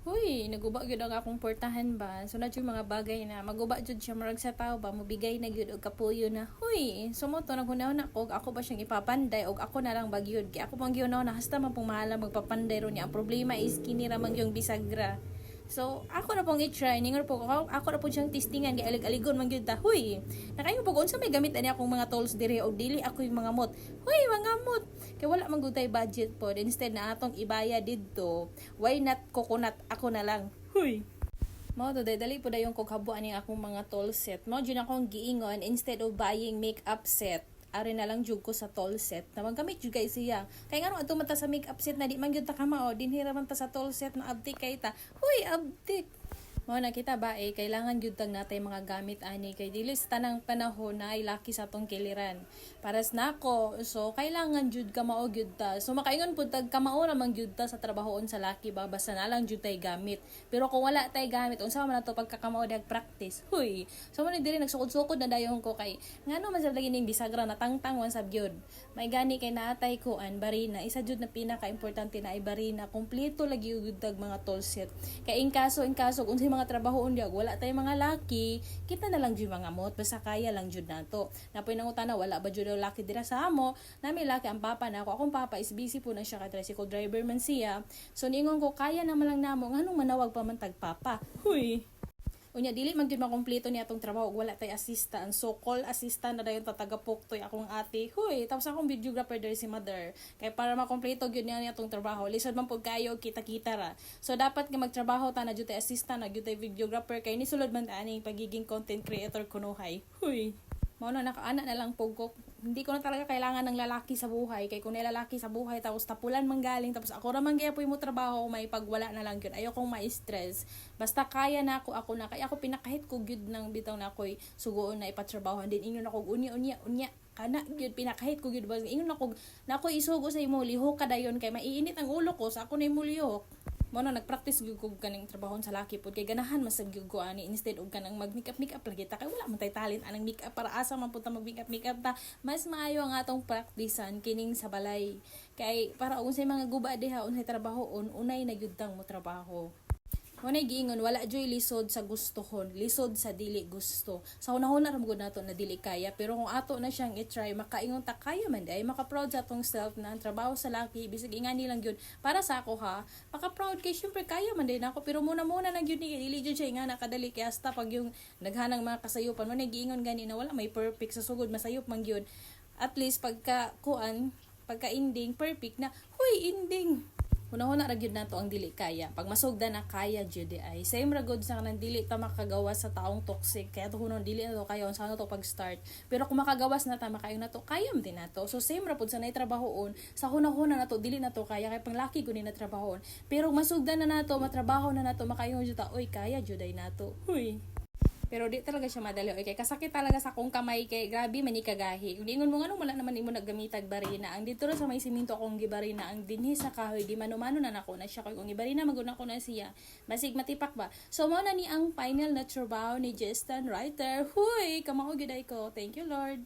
Huy, naguba gyud ang akong portahan ba. So na yung mga bagay na maguba jud siya marag sa tao ba mobigay na gyud og kapuyo na. Huy, sumoto na hunahuna ko ako ba siyang ipapanday og ako na lang bagyod. Kay ako pang gyud na hasta man pong mahala magpapanday ro niya. Ang problema is kini ra man yung bisagra. So, ako na pong i-try, ningon po ako na po siyang testingan, kay alig-aligon man gyud ta. Huy, nakayo po kung sa may gamit ani akong mga tools dire og dili ako yung mga mot. Huy, mga mot. Kay wala man gud tay budget po. Instead na atong ibaya didto, why not coconut ako na lang. Huy. Mao to dali po dayon kog habuan ning akong mga tool set. Mao jud akong giingon instead of buying makeup set. Ari na lang jud ko sa tool set na magamit jud kay siya. Kay ngano adto man ta sa makeup set na di man gyud ta kamao, dinhira man ta sa tool set na abtik kay ta. Huy, abtik. Mao na kita ba kailangan gyud tag natay mga gamit ani kay dili sa tanang panahon na ay laki sa tong kiliran. Paras nako, so kailangan jud ka mao gyud ta. So makaingon pud tag kamao ra man gyud ta sa trabahoon sa laki ba basta na lang jud tay gamit. Pero kung wala tay gamit unsa man nato pagkakamao dag practice. Huy. So man diri nagsukod-sukod na dayon ko kay ngano man sa lagi ning bisagra na tangtang sab gyud. May gani kay naatay kuan barina. Isa jud na pinaka importante na ay barina. Kompleto lagi gyud tag mga tool set. Kay in kaso unsa mga trabahoon diag wala tay mga laki kita na lang jud mga mot basta kaya lang jud nato napoy nangutana wala ba jud laki dira sa amo nami laki ang papa nako akong papa is busy po na siya ka tricycle driver man siya so ningon ko kaya naman lang namo nganong manawag pa man tag papa huy. Unya dili man gyud makompleto ni atong trabaho ug wala tay assistant. So call assistant na dayon tatagapuktoy akong ate. Huy, tapos akong videographer diri si mother. Kay para makompleto gyud niya atong trabaho. Lisod man pud kayo kita-kita ra. So dapat nga magtrabaho ta na jud tay assistant, na jud tay videographer kay ni sulod man ta ani pagiging content creator kunuhay. Huy. Mao na nakaana na lang pug ko. Hindi ko na talaga kailangan ng lalaki sa buhay kay kung lalaki sa buhay tapos tapulan manggaling tapos ako ra man gyapon mo trabaho may pagwala na lang gyud ayoko ma-stress basta kaya na ako na kaya ako pinakahit ko gyud nang bitaw na ako'y sugoon na ipatrabaho din ingon ako unya kana gyud pinakahit ko gyud ba ingon ako na ako isugo sa imo lihok kadayon kay maiinit ang ulo ko sa ako na imo lihok mo na nagpractice gyud ko kaning trabahon sa laki pod kay ganahan masag gyud ko ani instead og kanang mag makeup lagi ta kay wala man tay talent anang makeup para asa man pud ta mag makeup ta mas maayo ang atong practicean kining sa balay kay para unsay mga guba diha unsay trabahoon unay na gyud tang mo trabaho. Munay giingon wala joy lisod sa gustohon, lisod sa dili gusto. Sa hunahuna ra gud nato na dili kaya, pero kung ato na siyang i-try, makaingon ta kaya man day, maka-proud sa atong self na ang trabaho sa laki, bisag ingani lang gyud para sa ako ha. Maka-proud kay syempre kaya man day nako, pero muna na gyud ni dili gyud siya ingana kadali kay hasta pag yung naghanang mga kasayupan, munay giingon gani na wala may perfect sa sugod masayop man gyud. At least pagka kuan, pagka ending perfect na, huy ending. Hunahuna ra gyud nato ang dili kaya. Pag masugdan na kaya jud ay same ra gud sa kanang dili ta makagawas sa taong toxic. Kaya to hunon dili na to kayo sa ano to pag start. Pero kung makagawas na ta makayo na to, kaya man din nato. So same ra pud sa nay trabahoon. Sa hunahuna na to dili na to kaya kay panglaki gud ni na trabahoon. Pero masugdan na nato, matrabaho na nato, makayo jud ta, oy kaya jud ay nato. Huy. Pero di talaga siya madali. Okay, kasakit talaga sa akong kamay kay grabe man ikagahi. Kung ingon mo nga wala naman imo naggamitag barina. Ang dito ra sa may siminto akong gibarina ang dinhi sa kahoy di mano-mano na nako na siya kay kung gibarina maguna ko na siya. Basig matipak ba. So mao na ni ang final na trabaho ni Justin Writer. Huy, kamao gyud ko. Thank you Lord.